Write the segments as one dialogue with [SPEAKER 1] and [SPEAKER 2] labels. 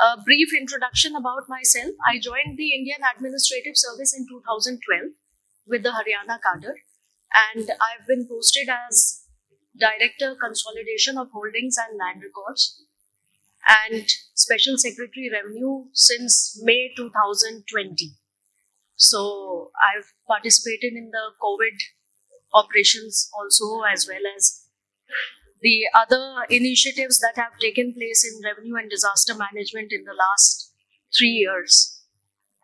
[SPEAKER 1] A brief introduction about myself. I joined the Indian Administrative Service in 2012 with the Haryana cadre, and I've been posted as Director Consolidation of Holdings and Land Records and Special Secretary Revenue since May 2020. So I've participated in the COVID operations also, as well as the other initiatives that have taken place in revenue and disaster management in the last 3 years.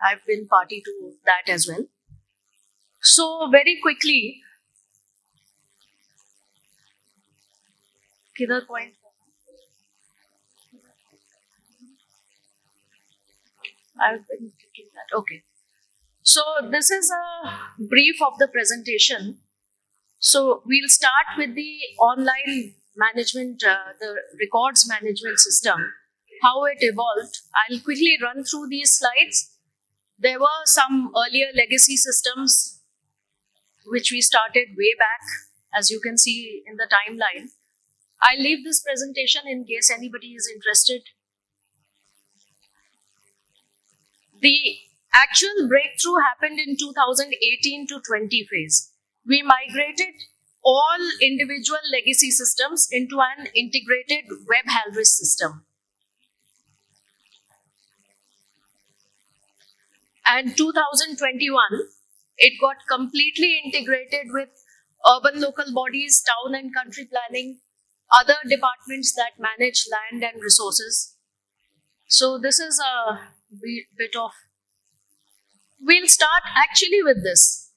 [SPEAKER 1] I've been party to that as well. So very quickly, Kidhar point? I've been thinking that. Okay. So this is a brief of the presentation. So we'll start with the online management, the records management system, how it evolved. I'll quickly run through these slides. There were some earlier legacy systems which we started way back, as you can see in the timeline. I'll leave this presentation in case anybody is interested. The actual breakthrough happened in 2018 to 20 phase. We migrated all individual legacy systems into an integrated web HALRIS system. And 2021, it got completely integrated with urban local bodies, town and country planning, other departments that manage land and resources. So this is a bit of... We'll start actually with this.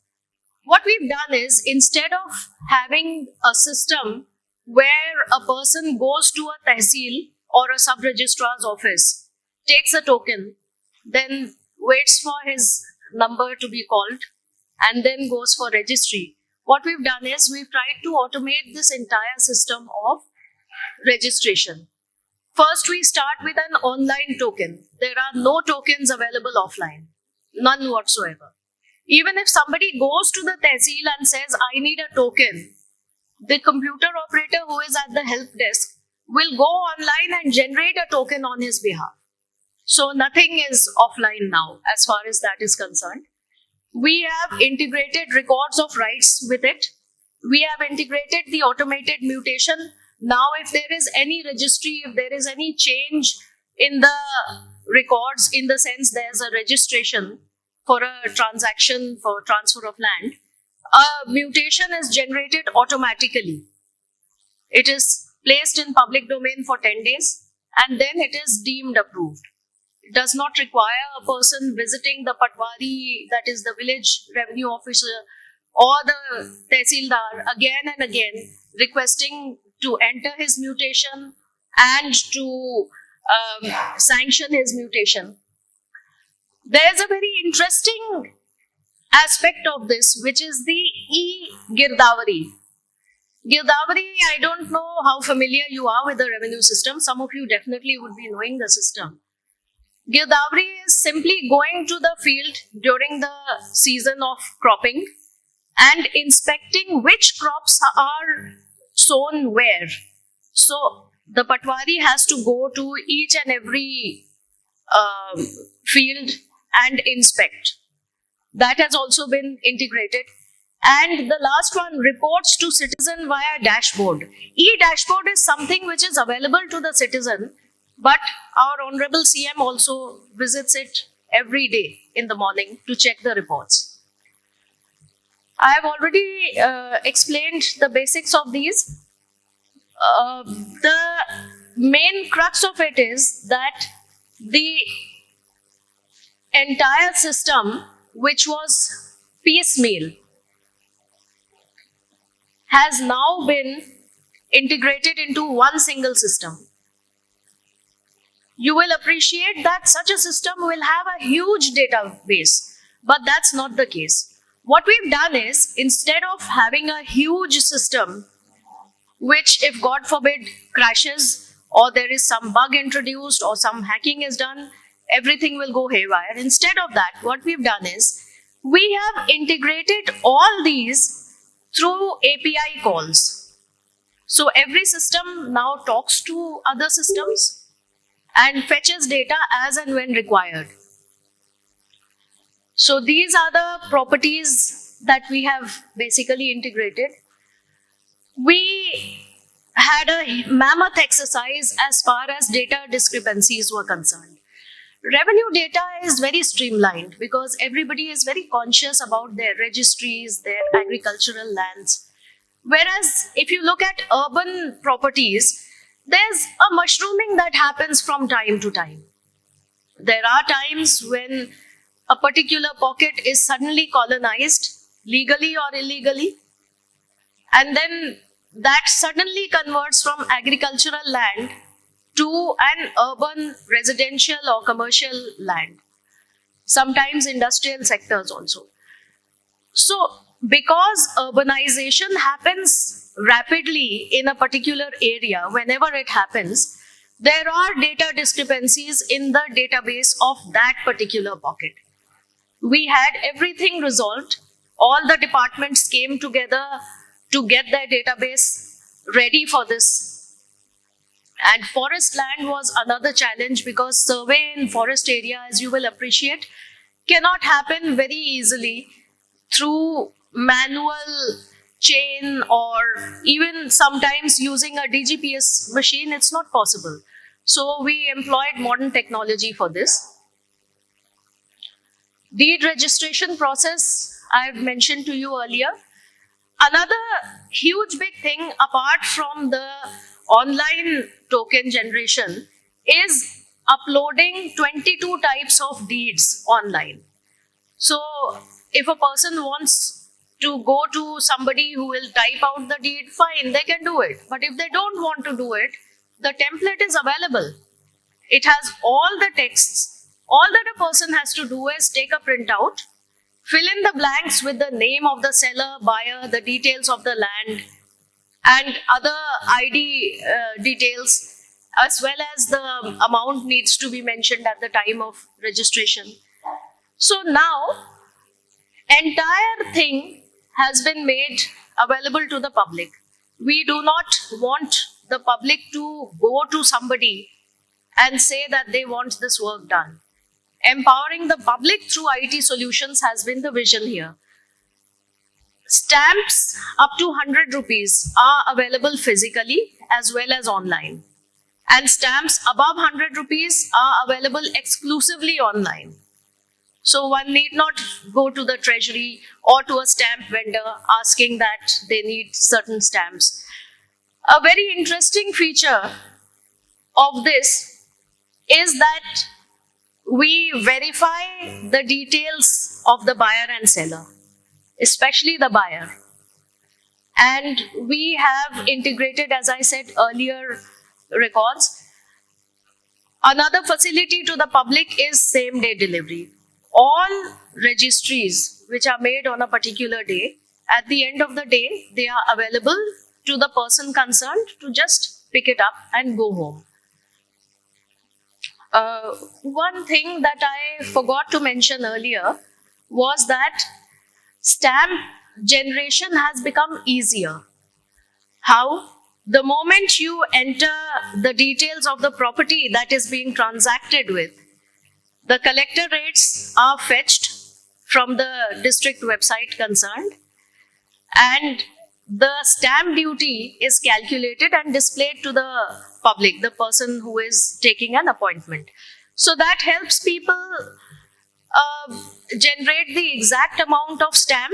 [SPEAKER 1] What we've done is, instead of having a system where a person goes to a tehsil or a sub-registrar's office, takes a token, then waits for his number to be called, and then goes for registry, what we've done is we've tried to automate this entire system of registration. First, we start with an online token. There are no tokens available offline, none whatsoever. Even if somebody goes to the tehsil and says, I need a token, the computer operator who is at the help desk will go online and generate a token on his behalf. So nothing is offline now as far as that is concerned. We have integrated records of rights with it. We have integrated the automated mutation. Now if there is any registry, if there is any change in the records, in the sense there's a registration for a transaction for transfer of land, a mutation is generated automatically. It is placed in public domain for 10 days and then it is deemed approved. It does not require a person visiting the patwari, that is the village revenue officer, or the tehsildar again and again requesting to enter his mutation and to sanction his mutation. There's a very interesting aspect of this, which is the e-Girdavari. Girdavari, I don't know how familiar you are with the revenue system. Some of you definitely would be knowing the system. Girdavari is simply going to the field during the season of cropping and inspecting which crops are sown where. So the patwari has to go to each and every field and inspect. That has also been integrated. And the last one, reports to citizen via dashboard. E-dashboard is something which is available to the citizen, but our Honorable CM also visits it every day in the morning to check the reports. I have already explained the basics of these. The main crux of it is that the entire system, which was piecemeal, has now been integrated into one single system. You will appreciate that such a system will have a huge database, but that's not the case. What we've done is, instead of having a huge system, which if God forbid crashes, or there is some bug introduced, or some hacking is done, everything will go haywire. Instead of that, what we've done is, we have integrated all these through API calls. So every system now talks to other systems. and fetches data as and when required. So these are the properties that we have basically integrated. We had a mammoth exercise as far as data discrepancies were concerned. Revenue data is very streamlined because everybody is very conscious about their registries, their agricultural lands. Whereas if you look at urban properties, there's a mushrooming that happens from time to time. There are times when a particular pocket is suddenly colonized, legally or illegally, and then that suddenly converts from agricultural land to an urban residential or commercial land, sometimes industrial sectors also. So, because urbanization happens rapidly in a particular area, whenever it happens, there are data discrepancies in the database of that particular pocket. We had everything resolved. All the departments came together to get their database ready for this. And forest land was another challenge because survey in forest area, as you will appreciate, cannot happen very easily through manual chain or even sometimes using a DGPS machine. It's not possible. So we employed modern technology for this. Deed registration process, I've mentioned to you earlier. Another huge big thing apart from the online token generation is uploading 22 types of deeds online. So if a person wants to go to somebody who will type out the deed, fine, they can do it. But if they don't want to do it, the template is available. It has all the texts. All that a person has to do is take a printout, fill in the blanks with the name of the seller, buyer, the details of the land, and other ID details, as well as the amount needs to be mentioned at the time of registration. So now, entire thing has been made available to the public. We do not want the public to go to somebody and say that they want this work done. Empowering the public through IT solutions has been the vision here. Stamps up to 100 rupees are available physically as well as online. And stamps above 100 rupees are available exclusively online. So one need not go to the treasury or to a stamp vendor asking that they need certain stamps. A very interesting feature of this is that we verify the details of the buyer and seller, especially the buyer. And we have integrated, as I said earlier, records. Another facility to the public is same-day delivery. All registries which are made on a particular day, at the end of the day, they are available to the person concerned to just pick it up and go home. One thing that I forgot to mention earlier was that stamp generation has become easier. How? The moment you enter the details of the property that is being transacted with, the collector rates are fetched from the district website concerned, and the stamp duty is calculated and displayed to the public, the person who is taking an appointment. So that helps people generate the exact amount of stamp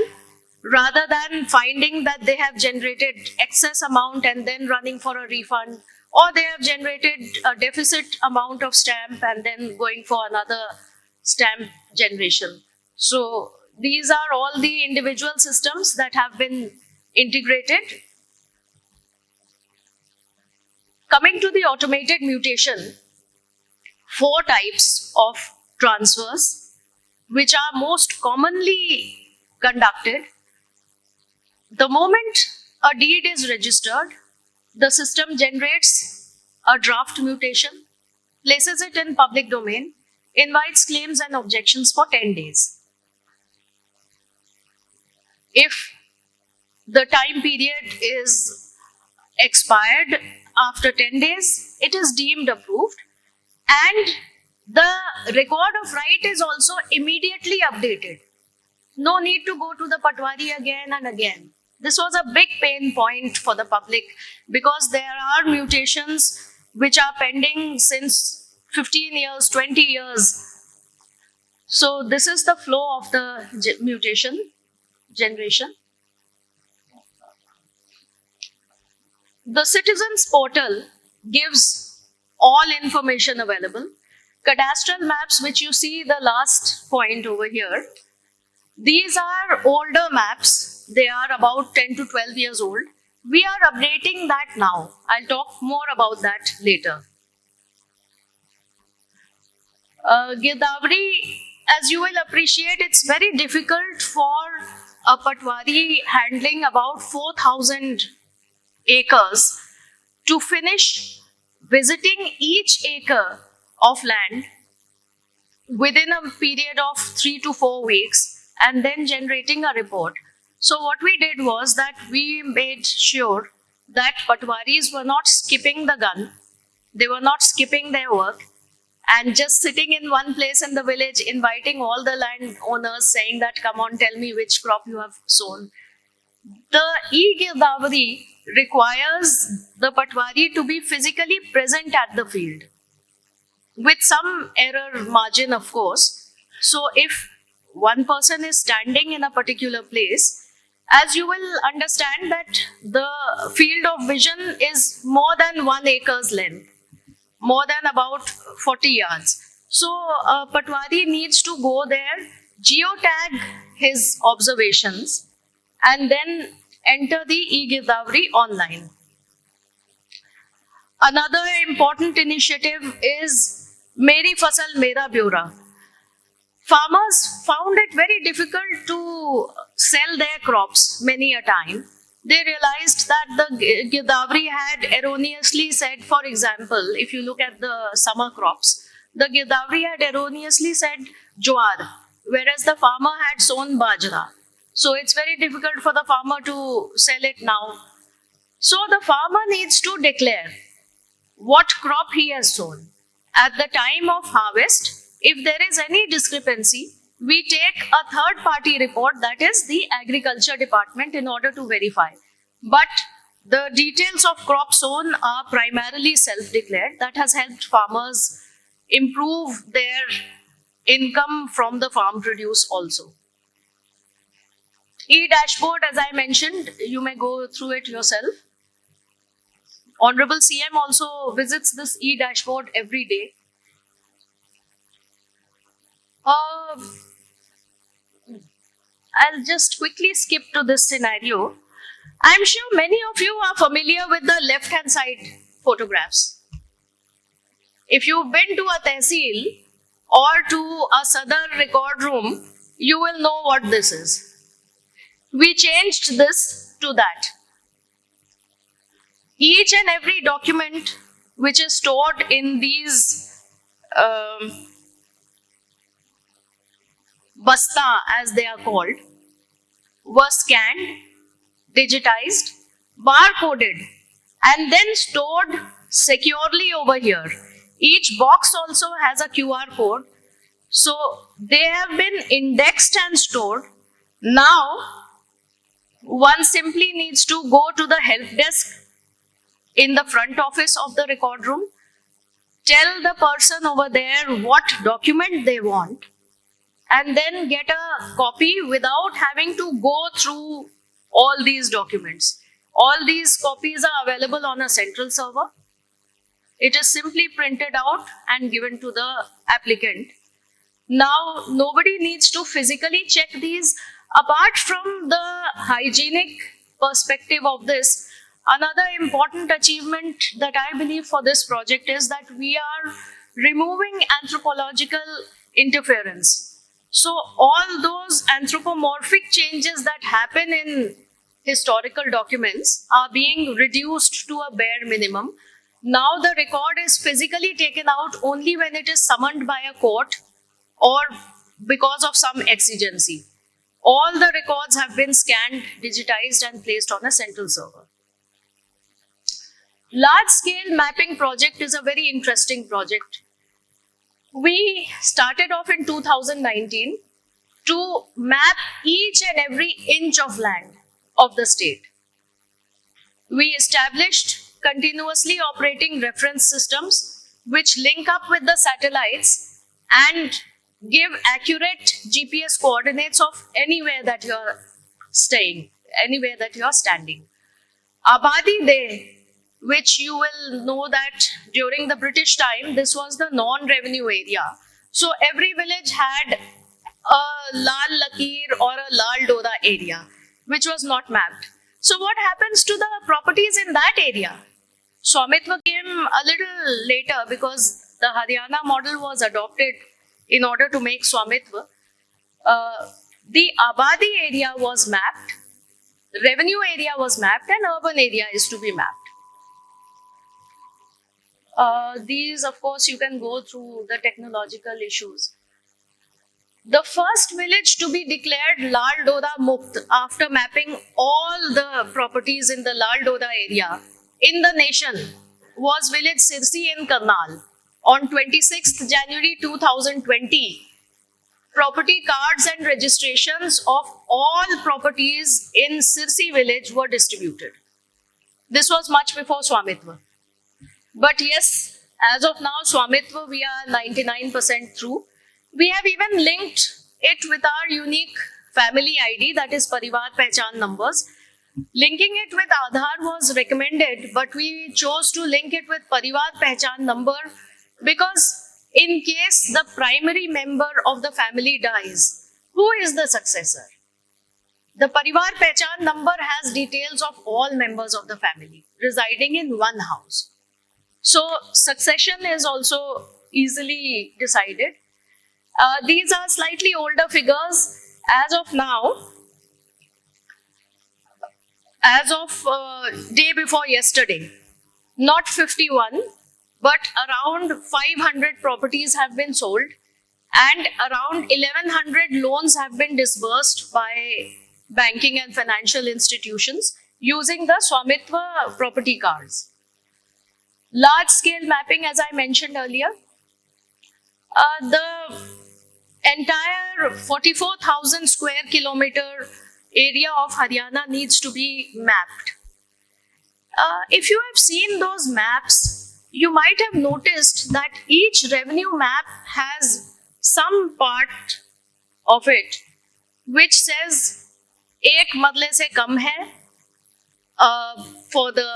[SPEAKER 1] rather than finding that they have generated excess amount and then running for a refund, or they have generated a deficit amount of stamp and then going for another stamp generation. So these are all the individual systems that have been integrated. Coming to the automated mutation, 4 types of transfers which are most commonly conducted. The moment a deed is registered, the system generates a draft mutation, places it in public domain, invites claims and objections for 10 days. If the time period is expired after 10 days, it is deemed approved And the record of right is also immediately updated. No need to go to the Patwari again and again. This was a big pain point for the public because there are mutations which are pending since 15 years, 20 years. So this is the flow of the mutation generation. The citizens portal gives all information available. Cadastral maps, which you see the last point over here, these are older maps. They are about 10 to 12 years old. We are updating that now. I'll talk more about that later. Gidavari, as you will appreciate, it's very difficult for a Patwari handling about 4,000 acres to finish visiting each acre of land within a period of 3 to 4 weeks and then generating a report. So what we did was that we made sure that Patwaris were not skipping the gun, they were not skipping their work and just sitting in one place in the village inviting all the landowners saying that come on, tell me which crop you have sown. The e-Gidavari requires the Patwari to be physically present at the field with some error margin, of course. So if one person is standing in a particular place, as you will understand that the field of vision is more than 1 acre's length, more than about 40 yards. So Patwari needs to go there, geotag his observations, and then enter the e-Gidavari online. Another important initiative is Meri Fasal Mera Byura. Farmers found it very difficult to sell their crops many a time. They realized that the Gidavari had erroneously said, for example, if you look at the summer crops, the Gidavari had erroneously said Jowar, whereas the farmer had sown Bajra. So it's very difficult for the farmer to sell it now. So the farmer needs to declare what crop he has sown. At the time of harvest, if there is any discrepancy, we take a third party report, that is the agriculture department, in order to verify. But the details of crop sown are primarily self-declared. That has helped farmers improve their income from the farm produce also. E-dashboard, as I mentioned, you may go through it yourself. Honorable CM also visits this e-dashboard every day. I'll just quickly skip to this scenario. I'm sure many of you are familiar with the left-hand side photographs. If you've been to a tehsil or to a Sadar record room, you will know what this is. We changed this to that. Each and every document which is stored in these basta, as they are called, was scanned, digitized, barcoded, and then stored securely over here. Each box also has a QR code. So they have been indexed and stored. Now, one simply needs to go to the help desk in the front office of the record room, tell the person over there what document they want, and then get a copy without having to go through all these documents. All these copies are available on a central server. It is simply printed out and given to the applicant. Now, nobody needs to physically check these. Apart from the hygienic perspective of this, another important achievement that I believe for this project is that we are removing anthropological interference. So all those anthropomorphic changes that happen in historical documents are being reduced to a bare minimum. Now the record is physically taken out only when it is summoned by a court or because of some exigency. All the records have been scanned, digitized, and placed on a central server. Large-scale mapping project is a very interesting project. We started off in 2019 to map each and every inch of land of the state. We established continuously operating reference systems which link up with the satellites and give accurate GPS coordinates of anywhere that you're staying, anywhere that you're standing. Abadi Day, which you will know that during the British time, this was the non-revenue area. So every village had a Lal Lakir or a Lal Doda area, which was not mapped. So what happens to the properties in that area? Swamitva came a little later because the Haryana model was adopted in order to make Swamitva. The Abadi area was mapped, revenue area was mapped, and urban area is to be mapped. These, of course, you can go through the technological issues. The first village to be declared Lal Doda Mukt after mapping all the properties in the Lal Doda area in the nation was village Sirsi in Karnal on 26th January 2020. Property cards and registrations of all properties in Sirsi village were distributed. This was much before Swamitva. But yes, as of now, Swamitva, we are 99% through. We have even linked it with our unique family ID, that is Parivar Pehchan numbers. Linking it with Aadhaar was recommended, but we chose to link it with Parivar Pehchan number because in case the primary member of the family dies, who is the successor? The Parivar Pehchan number has details of all members of the family residing in one house. So succession is also easily decided. These are slightly older figures. As of now, as of day before yesterday, not 51, but around 500 properties have been sold and around 1100 loans have been disbursed by banking and financial institutions using the Swamitva property cards. Large scale mapping, as I mentioned earlier, the entire 44,000 square kilometer area of Haryana needs to be mapped. If you have seen those maps, you might have noticed that each revenue map has some part of it which says ek marle se kam hai. For the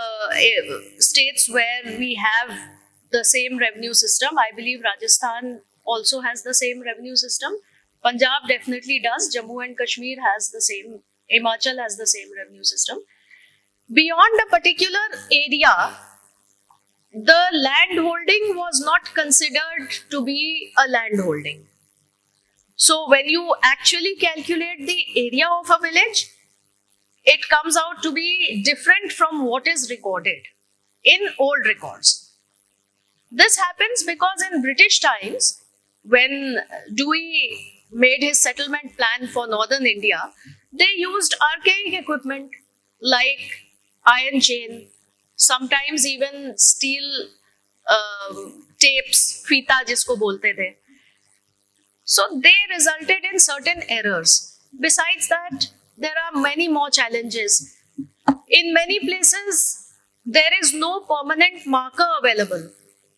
[SPEAKER 1] states where we have the same revenue system, I believe Rajasthan also has the same revenue system. Punjab definitely does. Jammu and Kashmir has the same. Himachal has the same revenue system. Beyond a particular area, the land holding was not considered to be a land holding. So when you actually calculate the area of a village, it comes out to be different from what is recorded in old records. This happens because in British times, when Dewey made his settlement plan for northern India, they used archaic equipment like iron chain, sometimes even steel tapes, fita jisko bolte the. So they resulted in certain errors. Besides that, there are many more challenges. In many places, there is no permanent marker available.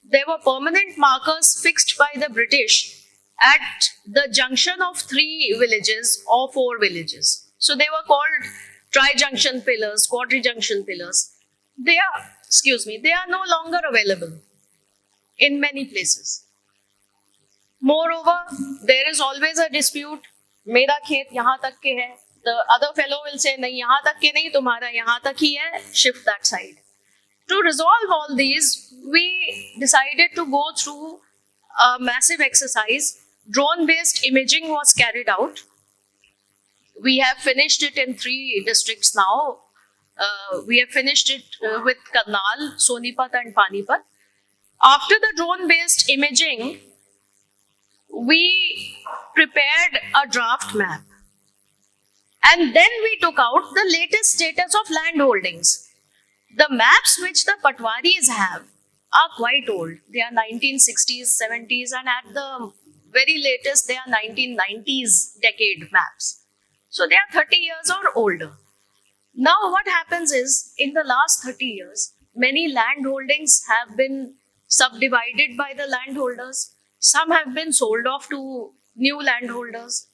[SPEAKER 1] There were permanent markers fixed by the British at the junction of 3 villages or 4 villages. So they were called tri-junction pillars, quadri-junction pillars. They are no longer available in many places. Moreover, there is always a dispute. Mera khet yahan tak ke hai. The other fellow will say, nahi, yahan tak ke nahi, tumhara yahan tak hi hai, shift that side. To resolve all these, we decided to go through a massive exercise. Drone-based imaging was carried out. We have finished it in 3 districts now. We have finished it with Karnal, Sonipat and Panipat. After the drone-based imaging, we prepared a draft map. And then we took out the latest status of land holdings. The maps which the Patwaris have are quite old. They are 1960s, 70s, and at the very latest, they are 1990s decade maps. So they are 30 years or older. Now, what happens is, in the last 30 years, many land holdings have been subdivided by the landholders. Some have been sold off to new landholders.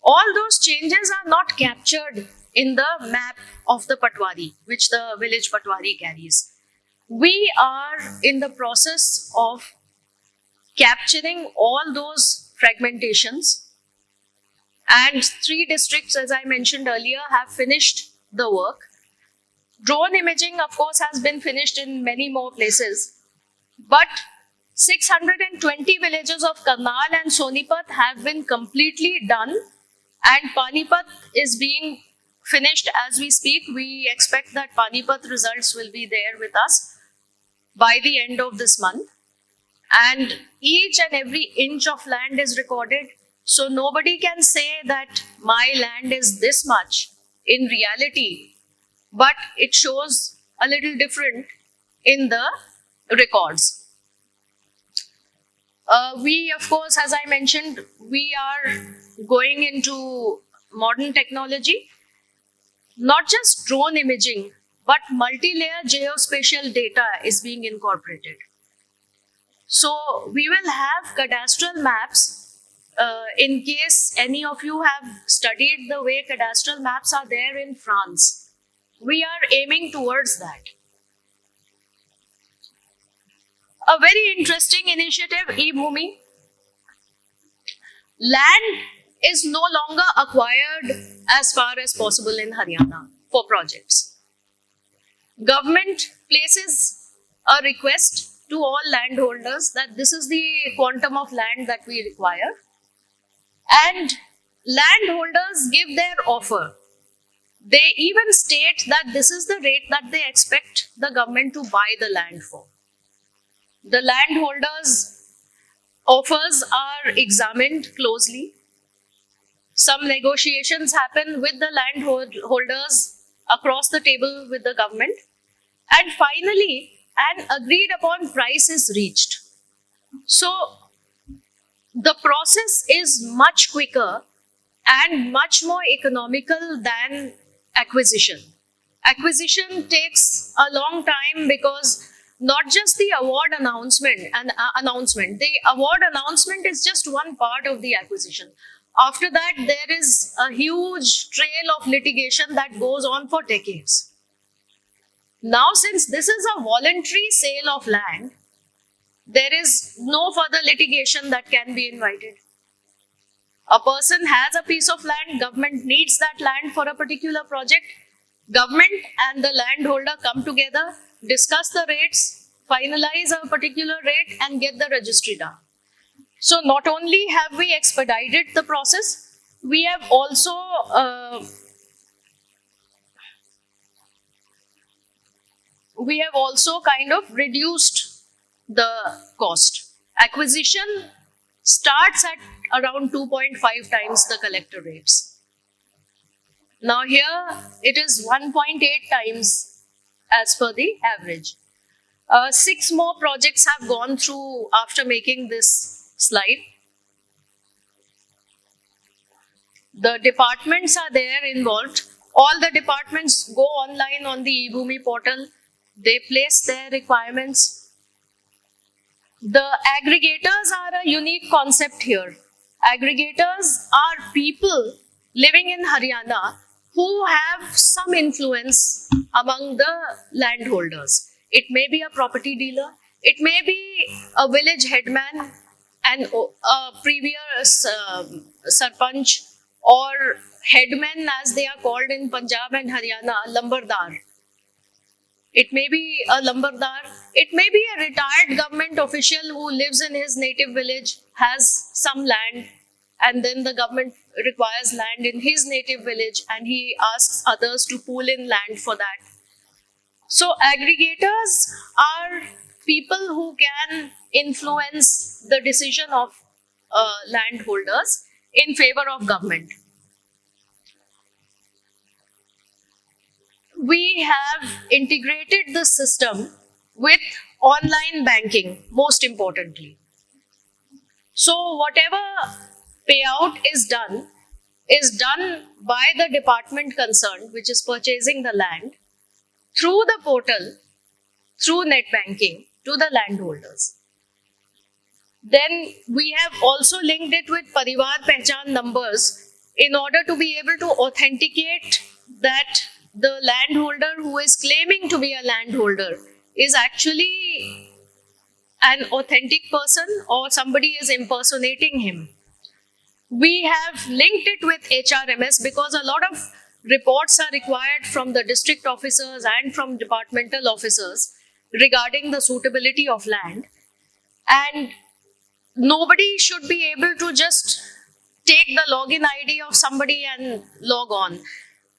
[SPEAKER 1] All those changes are not captured in the map of the Patwari, which the village Patwari carries. We are in the process of capturing all those fragmentations, and 3 districts, as I mentioned earlier, have finished the work. Drone imaging, of course, has been finished in many more places, but 620 villages of Karnal and Sonipat have been completely done, and Panipat is being finished as we speak. We expect that Panipat results will be there with us by the end of this month. And each and every inch of land is recorded. So nobody can say that my land is this much in reality, but it shows a little different in the records. We, of course, as I mentioned, we are going into modern technology, not just drone imaging, but multi-layer geospatial data is being incorporated. So we will have cadastral maps. In case any of you have studied the way cadastral maps are there in France, we are aiming towards that. A very interesting initiative, eBhoomi. Land is no longer acquired as far as possible in Haryana for projects. Government places a request to all landholders that this is the quantum of land that we require, and landholders give their offer. They even state that this is the rate that they expect the government to buy the land for. The landholders' offers are examined closely. Some negotiations happen with the landholders across the table with the government, and finally an agreed upon price is reached. So the process is much quicker and much more economical than acquisition. Acquisition takes a long time because not just the award announcement, the award announcement is just one part of the acquisition. After that, there is a huge trail of litigation that goes on for decades. Now, since this is a voluntary sale of land, there is no further litigation that can be invited. A person has a piece of land, government needs that land for a particular project. Government and the landholder come together, discuss the rates, finalize a particular rate, and get the registry done. So not only have we expedited the process, we have also kind of reduced the cost. Acquisition starts at around 2.5 times the collector rates. Now here it is 1.8 times as per the average. 6 more projects have gone through after making this slide. The departments are there involved. All the departments go online on the eBhoomi portal. They place their requirements. The aggregators are a unique concept here. Aggregators are people living in Haryana who have some influence among the landholders. It may be a property dealer, it may be a village headman and a previous sarpanch, or headmen as they are called in Punjab and Haryana, lambardar. It may be a lambardar, it may be a retired government official who lives in his native village, has some land, and then the government requires land in his native village and he asks others to pool in land for that. So aggregators are people who can influence the decision of landholders in favor of government. We have integrated the system with online banking, most importantly. So whatever payout is done by the department concerned, which is purchasing the land, through the portal, through net banking to the landholders. Then we have also linked it with Parivar Pehchan numbers in order to be able to authenticate that the landholder who is claiming to be a landholder is actually an authentic person or somebody is impersonating him. We have linked it with HRMS because a lot of reports are required from the district officers and from departmental officers regarding the suitability of land. And nobody should be able to just take the login ID of somebody and log on.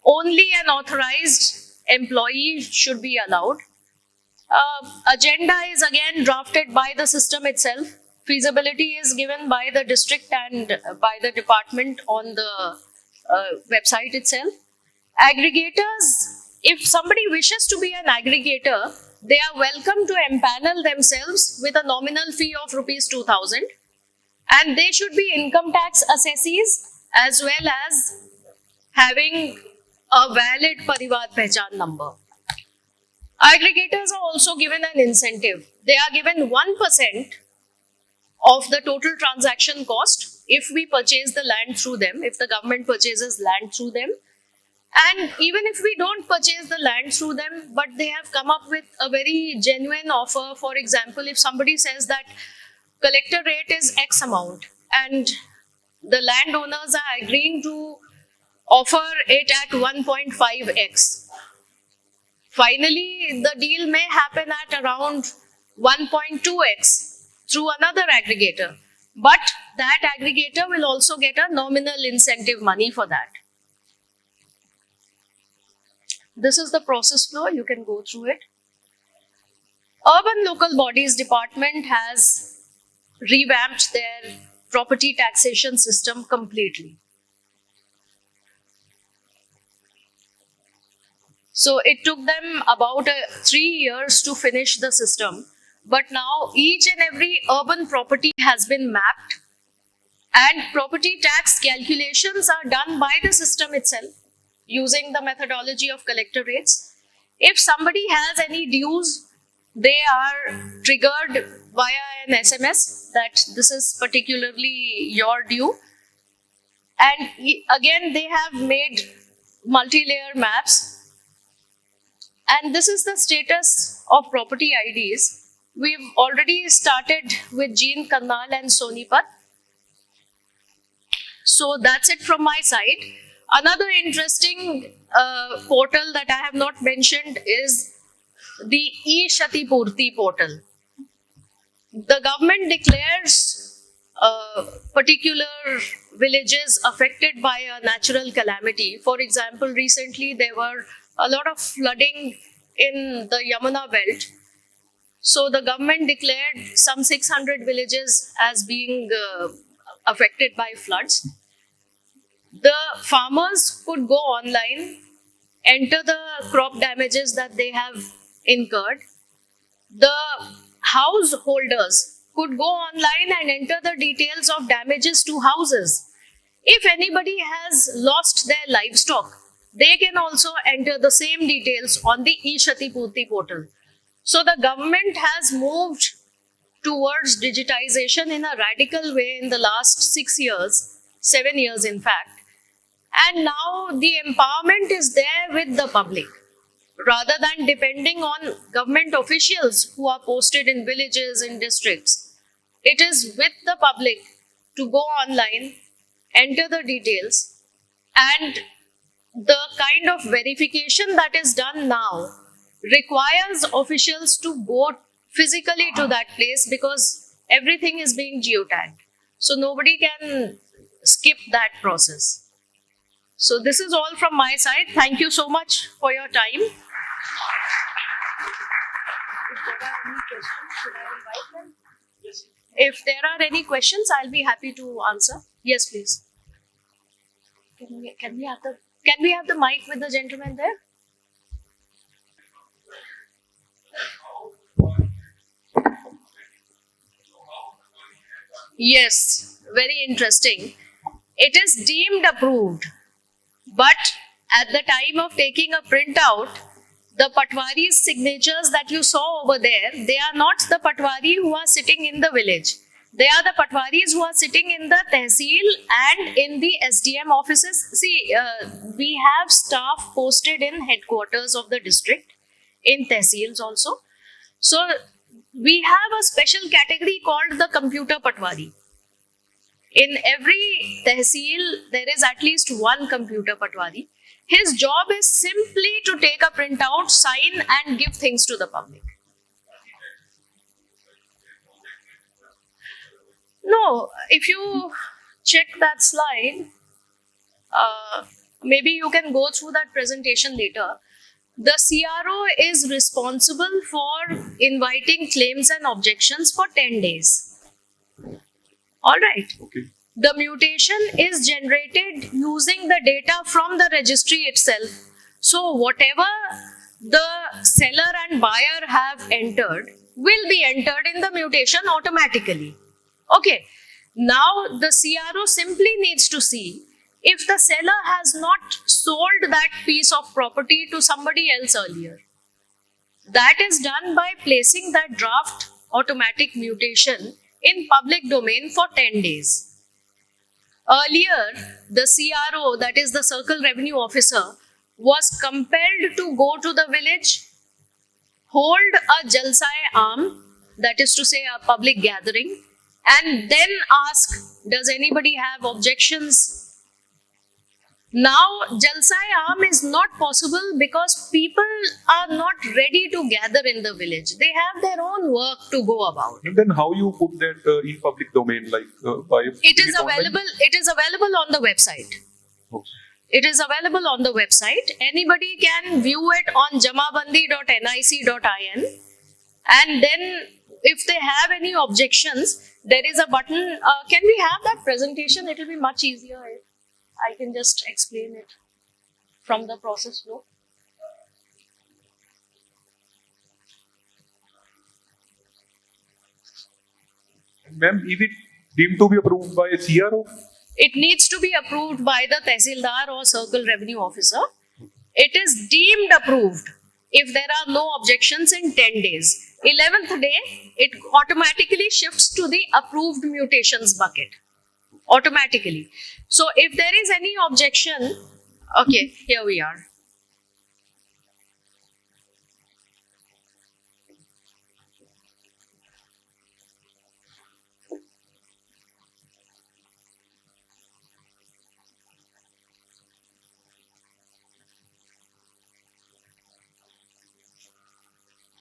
[SPEAKER 1] Only an authorized employee should be allowed. Agenda is again drafted by the system itself. Feasibility is given by the district and by the department on the website itself. Aggregators, if somebody wishes to be an aggregator, they are welcome to empanel themselves with a nominal fee of rupees 2,000, and they should be income tax assessees as well as having a valid Parivar Pehchan number. Aggregators are also given an incentive. They are given 1% of the total transaction cost if we purchase the land through them, if the government purchases land through them. And even if we don't purchase the land through them, but they have come up with a very genuine offer. For example, if somebody says that collector rate is X amount and the landowners are agreeing to offer it at 1.5x, finally the deal may happen at around 1.2x through another aggregator. But that aggregator will also get a nominal incentive money for that. This is the process flow, you can go through it. Urban Local Bodies Department has revamped their property taxation system completely. So it took them about 3 years to finish the system, but now each and every urban property has been mapped and property tax calculations are done by the system itself using the methodology of collector rates. If somebody has any dues, they are triggered via an SMS that this is particularly your due. And again, they have made multi-layer maps. And this is the status of property IDs. We've already started with Jean Kannal and Sonipat. So that's it from my side. Another interesting portal that I have not mentioned is the E-Shati Purti portal. The government declares particular villages affected by a natural calamity. For example, recently there were a lot of flooding in the Yamuna belt. So the government declared some 600 villages as being affected by floods. The farmers could go online, enter the crop damages that they have incurred. The householders could go online and enter the details of damages to houses. If anybody has lost their livestock, they can also enter the same details on the E-Shati Purti portal. So the government has moved towards digitization in a radical way in the last 6 years, 7 years in fact. And now the empowerment is there with the public. Rather than depending on government officials who are posted in villages, in districts, it is with the public to go online, enter the details, and the kind of verification that is done now requires officials to go physically to that place because everything is being geotagged. So nobody can skip that process. So this is all from my side. Thank you so much for your time. If there are any questions, should I invite them? Yes. If there are any questions, I'll be happy to answer. Yes, please. Can we have the mic with the gentleman there? Yes, very interesting. It is deemed approved, but at the time of taking a printout, the Patwari's signatures that you saw over there, they are not the Patwari who are sitting in the village. They are the Patwaris who are sitting in the Tehsil and in the SDM offices. See, we have staff posted in headquarters of the district, in Tehsils also. So, we have a special category called the computer Patwari. In every tehsil, there is at least one computer patwari. His job is simply to take a printout, sign, and give things to the public. No, if you check that slide, maybe you can go through that presentation later. The CRO is responsible for inviting claims and objections for 10 days. All right.
[SPEAKER 2] Okay.
[SPEAKER 1] The mutation is generated using the data from the registry itself. So, whatever the seller and buyer have entered will be entered in the mutation automatically. Okay. Now, the CRO simply needs to see if the seller has not sold that piece of property to somebody else earlier. That is done by placing that draft automatic mutation in public domain for 10 days. Earlier, the CRO, that is the Circle Revenue Officer, was compelled to go to the village, hold a Jalsai arm, that is to say a public gathering, and then ask, does anybody have objections? Now, Jalsai arm is not possible because people are not ready to gather in the village. They have their own work to go about.
[SPEAKER 2] And then how you put that in public domain, like by
[SPEAKER 1] It is available. It is available on the website.
[SPEAKER 2] Okay.
[SPEAKER 1] It is available on the website. Anybody can view it on jamabandi.nic.in, and then if they have any objections, there is a button. Can we have that presentation? It will be much easier if I can just explain it from the process flow.
[SPEAKER 2] Ma'am, is it deemed to be approved by a CRO?
[SPEAKER 1] It needs to be approved by the Tehsildar or Circle Revenue Officer. It is deemed approved if there are no objections in 10 days. 11th day, it automatically shifts to the approved mutations bucket. Automatically. So if there is any objection, okay, here we are.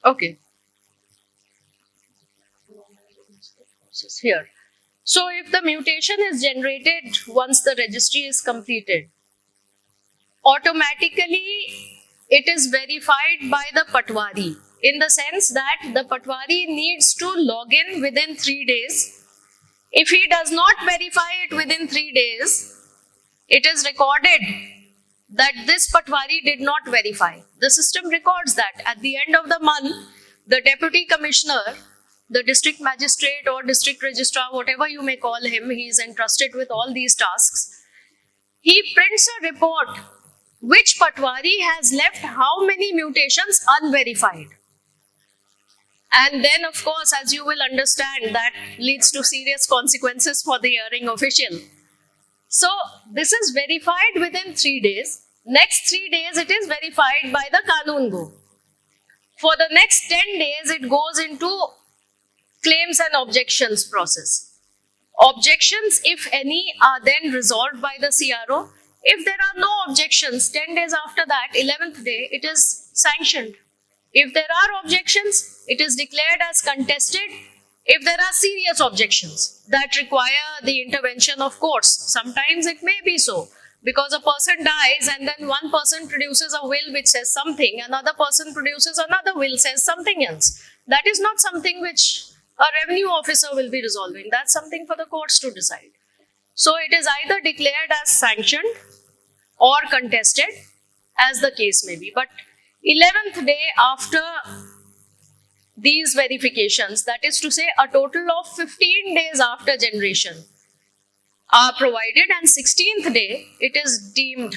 [SPEAKER 1] Okay. Here. So if the mutation is generated once the registry is completed, automatically it is verified by the Patwari, in the sense that the Patwari needs to log in within 3 days. If he does not verify it within 3 days, it is recorded that this Patwari did not verify. The system records that at the end of the month, the deputy commissioner, the district magistrate or district registrar, whatever you may call him, he is entrusted with all these tasks. He prints a report which Patwari has left how many mutations unverified. And then, of course, as you will understand, that leads to serious consequences for the hearing official. So, this is verified within 3 days. Next 3 days, it is verified by the Kanun Go. For the next 10 days, it goes into claims and objections process. Objections, if any, are then resolved by the CRO. If there are no objections, 10 days after that, 11th day, it is sanctioned. If there are objections, it is declared as contested. If there are serious objections that require the intervention of courts, sometimes it may be so, because a person dies and then one person produces a will which says something, another person produces another will says something else. That is not something which a revenue officer will be resolving. That's something for the courts to decide. So it is either declared as sanctioned or contested, as the case may be. But 11th day after these verifications, that is to say a total of 15 days after generation are provided, and 16th day it is deemed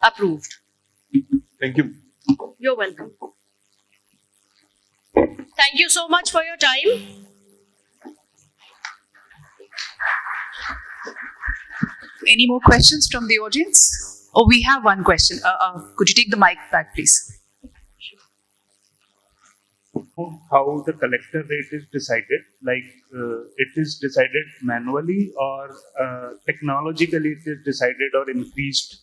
[SPEAKER 1] approved.
[SPEAKER 2] Thank you.
[SPEAKER 1] You're welcome. Thank you so much for your time.
[SPEAKER 3] Any more questions from the audience? Oh, we have one question. Could you take the mic back, please?
[SPEAKER 4] How the collector rate is decided, like it is decided manually or technologically it is decided or increased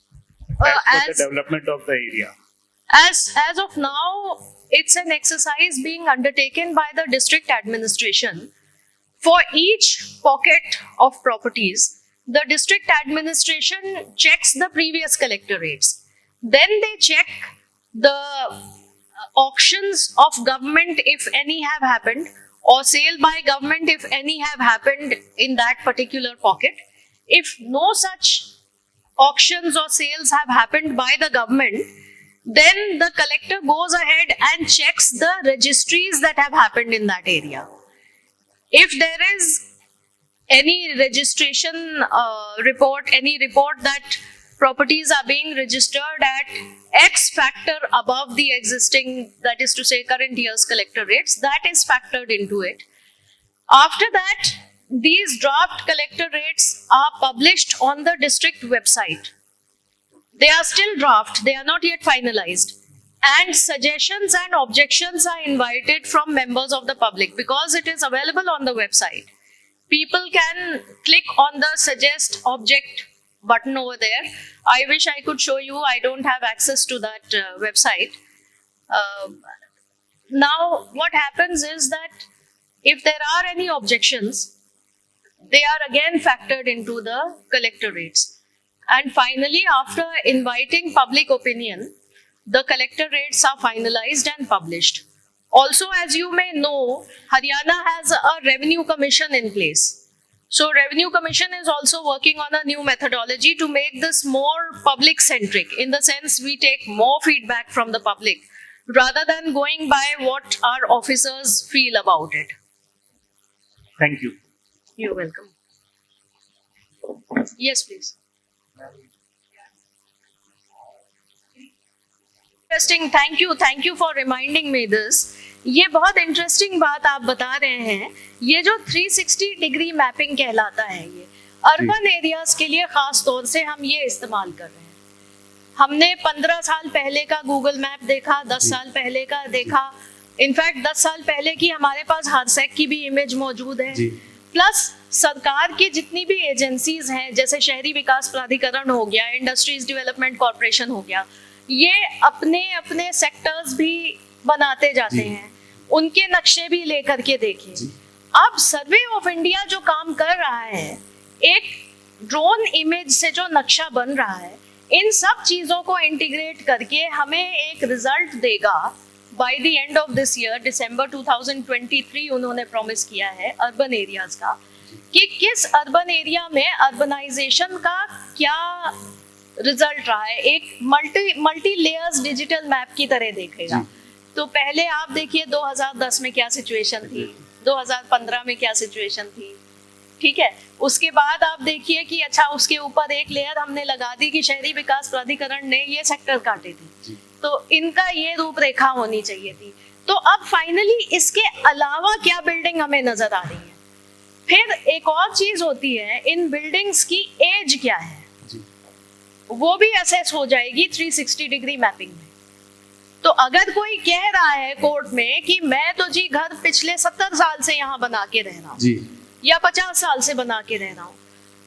[SPEAKER 4] as per the development of the area?
[SPEAKER 1] As of now, it's an exercise being undertaken by the district administration. For each pocket of properties, the district administration checks the previous collector rates. Then they check the auctions of government, if any have happened, or sale by government, if any have happened in that particular pocket. If no such auctions or sales have happened by the government, then the collector goes ahead and checks the registries that have happened in that area. If there is any registration report, any report that properties are being registered at X factor above the existing, that is to say current year's collector rates, that is factored into it. After that, these draft collector rates are published on the district website. They are still draft, they are not yet finalized. And suggestions and objections are invited from members of the public because it is available on the website. People can click on the suggest object button over there. I wish I could show you, I don't have access to that website. Now, what happens is that if there are any objections, they are again factored into the collector rates. And finally, after inviting public opinion, the collector rates are finalized and published. Also, as you may know, Haryana has a revenue commission in place. So, Revenue Commission is also working on a new methodology to make this more public-centric, in the sense we take more feedback from the public rather than going by what our officers feel about it.
[SPEAKER 4] Thank you.
[SPEAKER 1] You're welcome. Yes, please. Interesting. Thank you for reminding me this. ये बहुत interesting बात आप बता रहे हैं. ये जो 360 degree mapping कहलाता है, ये अर्बन एरियाज के लिए खास तौर से हम ये इस्तेमाल कर रहे हैं. हमने 15 साल पहले का गूगल मैप देखा, 10 साल पहले का देखा, इनफैक्ट 10 साल पहले की हमारे पास हारसेक की भी इमेज मौजूद है. प्लस सरकार की जितनी भी एजेंसीज हैं, जैसे शहरी विकास प्राधिकरण हो गया, इंडस्ट्रीज डेवलपमेंट कॉर्पोरेशन हो गया, ये अपने अपने सेक्टर्स भी बनाते जाते हैं, उनके नक्शे भी लेकर के देखें. अब सर्वे ऑफ इंडिया जो काम कर रहा है, एक ड्रोन इमेज से जो नक्शा बन रहा है, इन सब चीजों को इंटीग्रेट करके हमें एक रिजल्ट देगा by the end of this year, दिसंबर 2023 उन्होंने प्रॉमिस किया है अर्बन एरियाज का, कि किस अर्बन एरिया में अर्बनाइजेशन का क्या रिजल्ट रहा है. एक मल्टी लेयर्स डिजिटल मैप की तरह देखेगा. तो पहले आप देखिए 2010 में क्या सिचुएशन थी, 2015 में क्या सिचुएशन थी, ठीक है. उसके बाद आप देखिए कि अच्छा उसके ऊपर एक लेयर हमने लगा दी कि शहरी विकास प्राधिकरण ने ये सेक्टर काटे थे, तो इनका ये रूपरेखा होनी चाहिए थी. तो अब फाइनली इसके अलावा क्या बिल्डिंग हमें नजर आ रही है. फिर एक और चीज होती है, इन बिल्डिंग्स की एज क्या है, वो भी असेस हो जाएगी 360 डिग्री मैपिंग में. तो अगर कोई कह रहा है कोर्ट में कि मैं तो जी घर पिछले 70 साल से यहाँ बना के रह रहा हूँ या 50 साल से बना के रह रहा हूँ,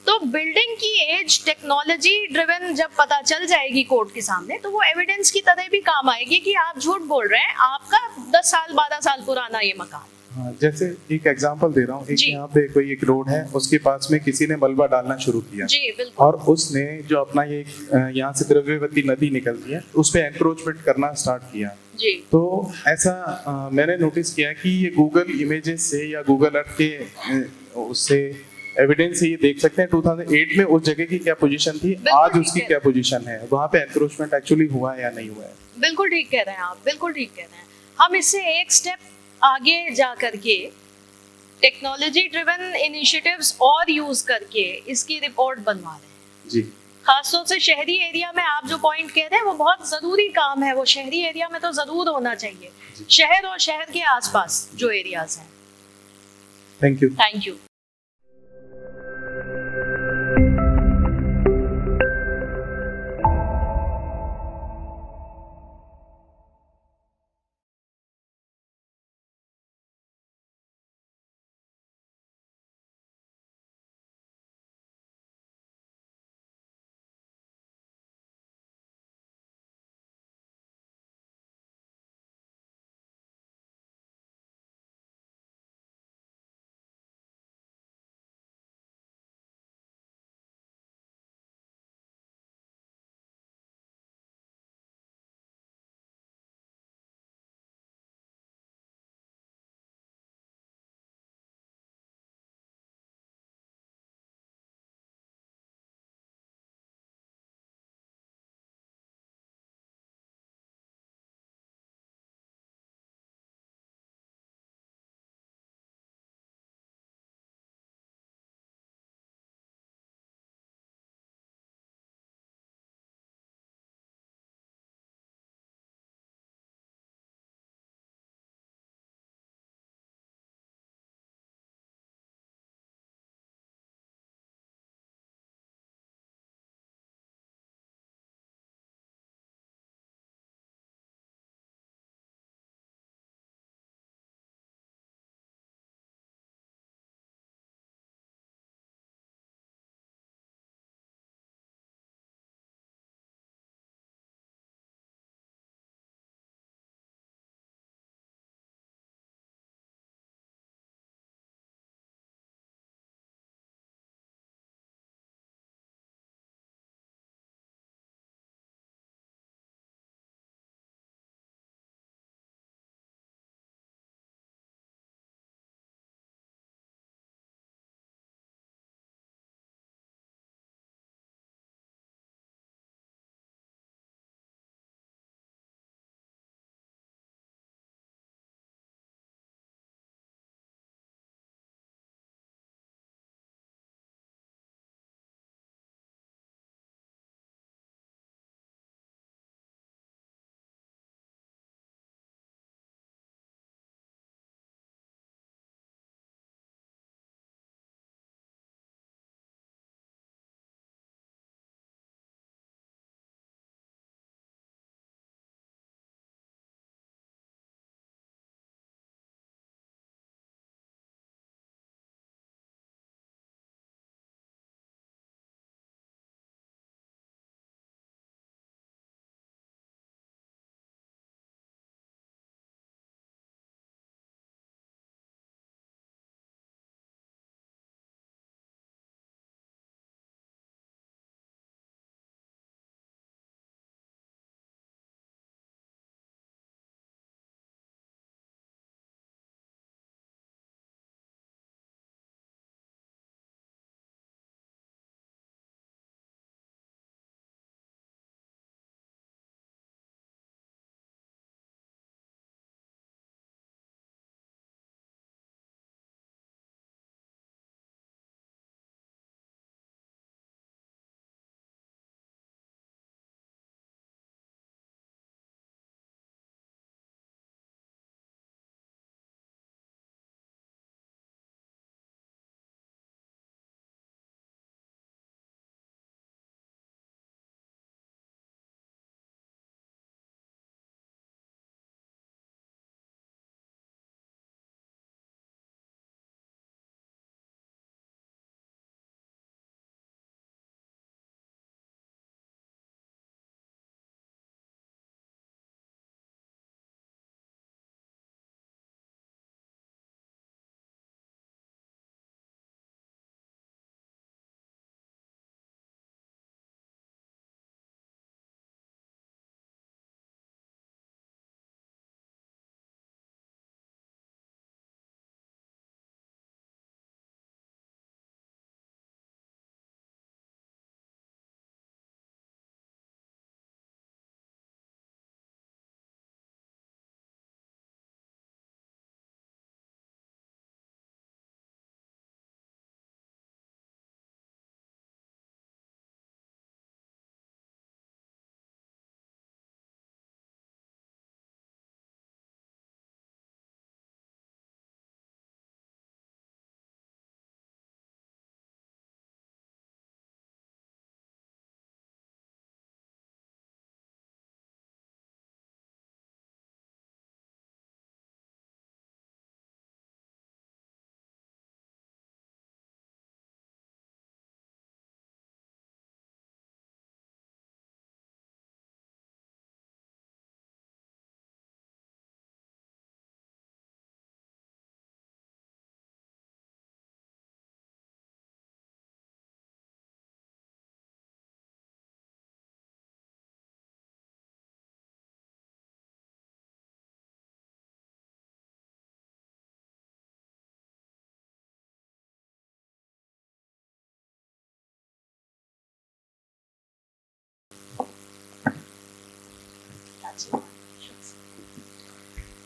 [SPEAKER 1] तो बिल्डिंग की एज टेक्नोलॉजी ड्रिवन जब पता चल जाएगी कोर्ट के सामने, तो वो एविडेंस की तरह भी काम आएगी कि आप झूठ बोल रहे हैं, आपका 10 साल 12 साल पुराना ये मकान.
[SPEAKER 5] हाँ, जैसे एक एग्जांपल दे रहा हूँ, एक यहाँ पे कोई एक रोड है, उसके पास में किसी ने मलबा डालना शुरू किया
[SPEAKER 1] जी, बिल्कुल. और
[SPEAKER 5] उसने जो अपना ये यहाँ से द्रव्यवती नदी निकलती है, उस पे एंक्रोचमेंट करना स्टार्ट किया
[SPEAKER 1] जी.
[SPEAKER 5] तो ऐसा मैंने नोटिस किया कि ये गूगल इमेजेस से या गूगल अर्थ के उससे एविडेंस से ये देख सकते हैं 2008 में उस जगह की क्या पोजीशन थी, आज उसकी क्या पोजीशन है, वहाँ पे एंक्रोचमेंट एक्चुअली हुआ है या नहीं हुआ है.
[SPEAKER 1] बिल्कुल ठीक कह रहे हैं आप, बिल्कुल ठीक कह रहे हैं. हम इससे एक स्टेप आगे जा करके टेक्नोलॉजी ड्रिवन इनिशिएटिव्स और यूज करके इसकी रिपोर्ट बनवा रहे हैं।
[SPEAKER 5] जी
[SPEAKER 1] खासतौर से शहरी एरिया में आप जो पॉइंट कह रहे हैं वो बहुत जरूरी काम है, वो शहरी एरिया में तो जरूर होना चाहिए, शहर और शहर के आसपास जो एरियाज हैं।
[SPEAKER 5] Thank you.
[SPEAKER 1] Thank you.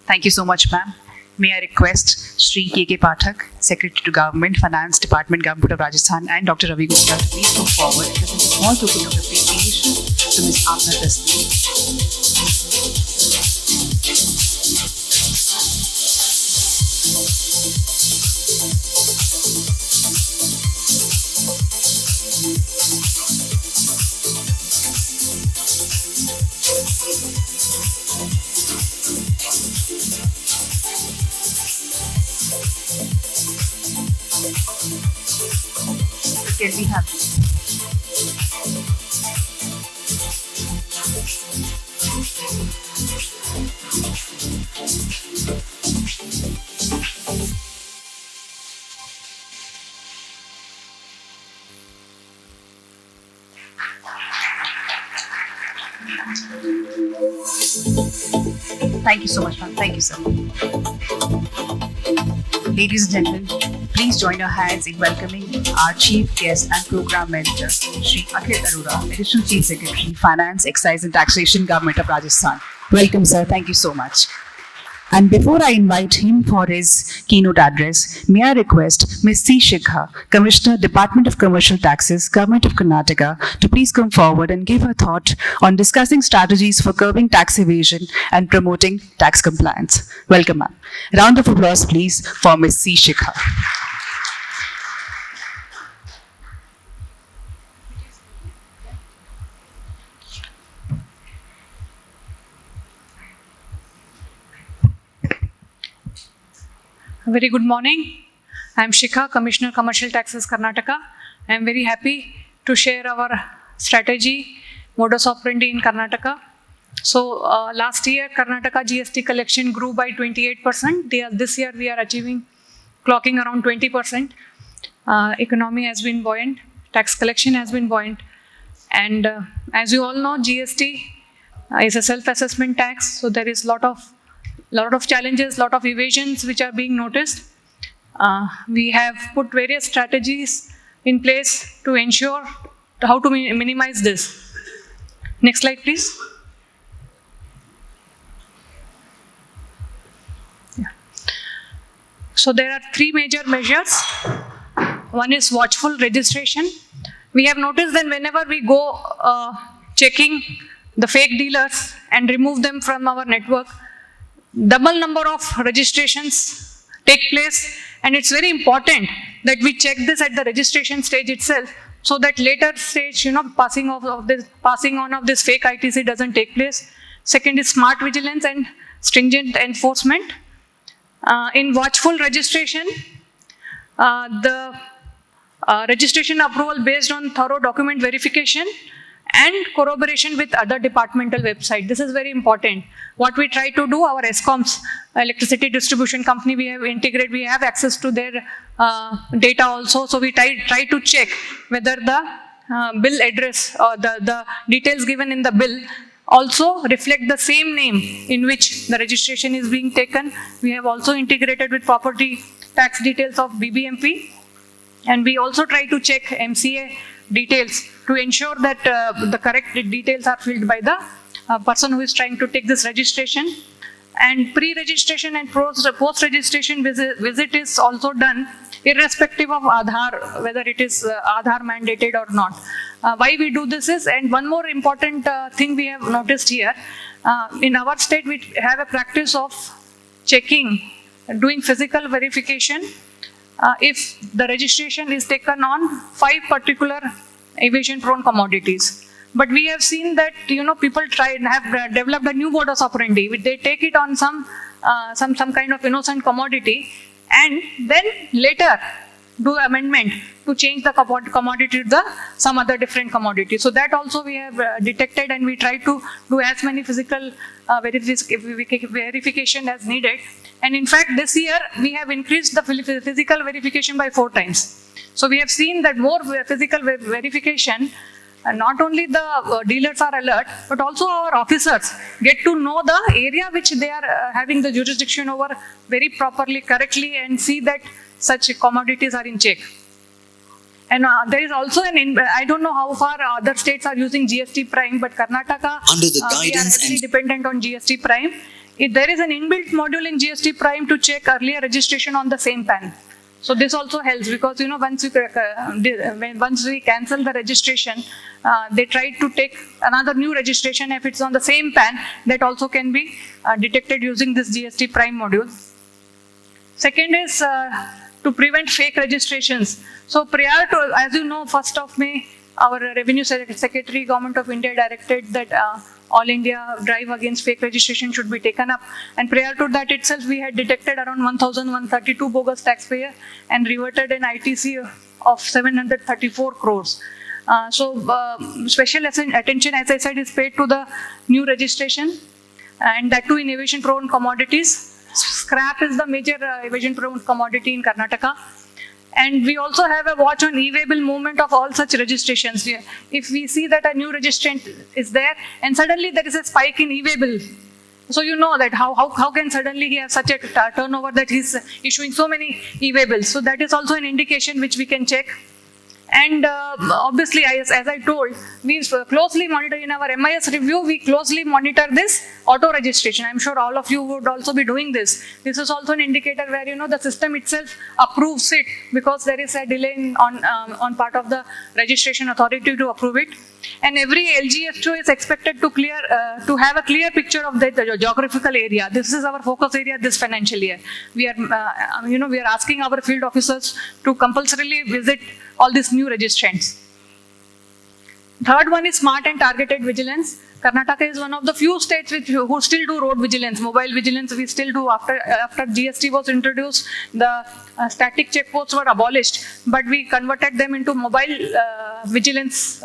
[SPEAKER 3] Thank you so much, ma'am. May I request Shri K.K. Pathak, Secretary to Government, Finance Department, Government of Rajasthan, and Dr. Ravi Gupta to please come forward and present a small token of appreciation to Ms. Amna Tasneem. Can we have this? Thank you so much, ma'am. Thank you, sir. Ladies and gentlemen, please join our hands in welcoming our Chief Guest and Program Manager, Shri Akhil Arora, Additional Chief Secretary, Finance, Excise and Taxation, Government of Rajasthan. Welcome, sir. Thank you so much. And before I invite him for his keynote address, may I request Ms. C. Shikha, Commissioner, Department of Commercial Taxes, Government of Karnataka, to please come forward and give her thought on discussing strategies for curbing tax evasion and promoting tax compliance. Welcome, ma'am. Round of applause, please, for Ms. C. Shikha.
[SPEAKER 6] Very good morning. I am Shikha, Commissioner Commercial Taxes Karnataka. I am very happy to share our strategy, modus operandi in Karnataka. So last year Karnataka GST collection grew by 28%. This year we are clocking around 20%. Economy has been buoyant, tax collection has been buoyant. And as you all know, GST is a self-assessment tax. So there is lot of challenges, lot of evasions which are being noticed. We have put various strategies in place to ensure how to minimize this. Next slide, please. Yeah. So there are three major measures. One is watchful registration. We have noticed that whenever we go checking the fake dealers and remove them from our network, double number of registrations take place, and it's very important that we check this at the registration stage itself, so that later stage, passing on of this fake ITC doesn't take place. Second is smart vigilance and stringent enforcement. In watchful registration, the registration approval based on thorough document verification and corroboration with other departmental website. This is very important. What we try to do, our ESCOMs, electricity distribution company, we have access to their data also. So we try to check whether the bill address or the details given in the bill also reflect the same name in which the registration is being taken. We have also integrated with property tax details of BBMP, and we also try to check MCA details to ensure that the correct details are filled by the person who is trying to take this registration. And pre-registration and post-registration visit is also done irrespective of Aadhaar, whether it is Aadhaar mandated or not. Why we do this is, and one more important thing we have noticed here, in our state we have a practice of doing physical verification if the registration is taken on 5 particular evasion-prone commodities. But we have seen that people have developed a new modus operandi. They take it on some kind of innocent commodity, and then later do amendment to change the commodity to some other different commodity. So that also we have detected, and we try to do as many physical verification as needed. And in fact, this year we have increased the physical verification by 4 times. So we have seen that more physical verification, not only the dealers are alert, but also our officers get to know the area which they are having the jurisdiction over very properly, correctly, and see that such commodities are in check. And there is also I don't know how far other states are using GST Prime, but Karnataka,
[SPEAKER 7] Under the
[SPEAKER 6] we are
[SPEAKER 7] guidance
[SPEAKER 6] heavily
[SPEAKER 7] and
[SPEAKER 6] dependent on GST Prime. There is an inbuilt module in GST Prime to check earlier registration on the same PAN. So this also helps, because once we cancel the registration, they try to take another new registration. If it's on the same PAN, that also can be detected using this GST Prime module. Second is to prevent fake registrations. So prior to, as you know, 1st of May, our Revenue Secretary, Government of India directed that all India drive against fake registration should be taken up. And prior to that itself, we had detected around 1,132 bogus taxpayers and reverted an ITC of 734 crores. Special attention, as I said, is paid to the new registration, and that too in evasion-prone commodities. Scrap is the major evasion-prone commodity in Karnataka. And we also have a watch on e-waybill movement of all such registrations. If we see that a new registrant is there and suddenly there is a spike in e-waybill, so you know that how can suddenly he have such a turnover that he's issuing so many e-waybills. So that is also an indication which we can check. And obviously, as I told, we closely monitor in our MIS review, we closely monitor this auto registration. I'm sure all of you would also be doing this. This is also an indicator where, the system itself approves it, because there is a delay on part of the registration authority to approve it. And every LGF2 is expected to have a clear picture of the geographical area. This is our focus area this financial year. We are, we are asking our field officers to compulsorily visit all these new registrants. Third one is smart and targeted vigilance. Karnataka is one of the few states who still do road vigilance, mobile vigilance. We still do. After GST was introduced, the static checkposts were abolished, but we converted them into mobile vigilance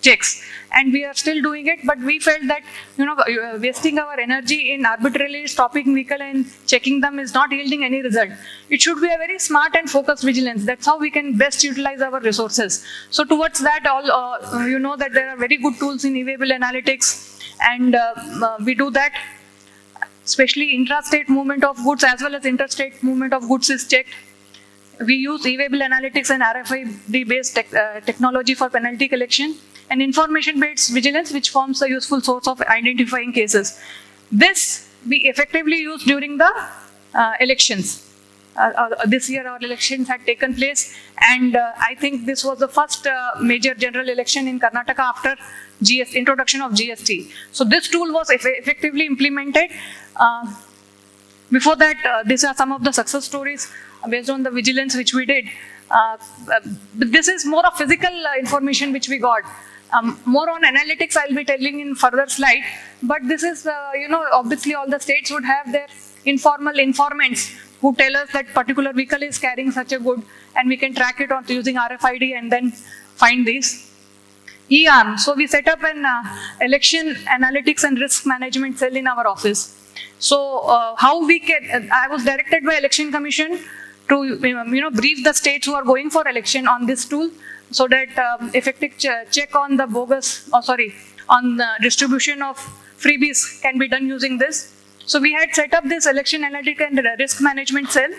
[SPEAKER 6] checks, and we are still doing it. But we felt that wasting our energy in arbitrarily stopping vehicle and checking them is not yielding any result. It should be a very smart and focused vigilance. That's how we can best utilize our resources. So towards that, that there are very good tools in e-waybill analytics, and we do that. Especially intrastate movement of goods as well as interstate movement of goods is checked. We use e-waybill analytics and RFID-based technology for penalty collection, and information-based vigilance, which forms a useful source of identifying cases. This we effectively use during the elections. This year our elections had taken place, and I think this was the first major general election in Karnataka after introduction of GST. So this tool was effectively implemented. Before that, these are some of the success stories based on the vigilance which we did. But this is more of physical information which we got. More on analytics I'll be telling in further slide, but this is, obviously all the states would have their informal informants who tell us that particular vehicle is carrying such a good, and we can track it on using RFID and then find these. EARM, so we set up an election analytics and risk management cell in our office. So how we can, I was directed by Election Commission to brief the states who are going for election on this tool, so that effective check on the on the distribution of freebies can be done using this. So we had set up this election analytic and risk management cell.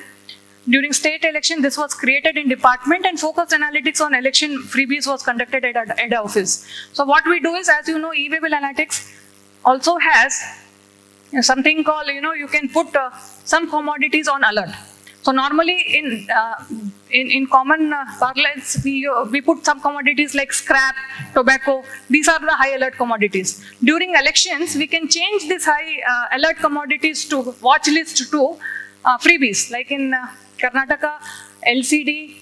[SPEAKER 6] During state election, this was created in department, and focused analytics on election freebies was conducted at office. So what we do is, as you know, e-waybill analytics also has something called, you can put some commodities on alert. So normally in common parlance, we put some commodities like scrap, tobacco. These are the high alert commodities. During elections, we can change these high alert commodities to watch list to freebies. Like in Karnataka, LCD,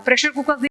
[SPEAKER 6] pressure cookers.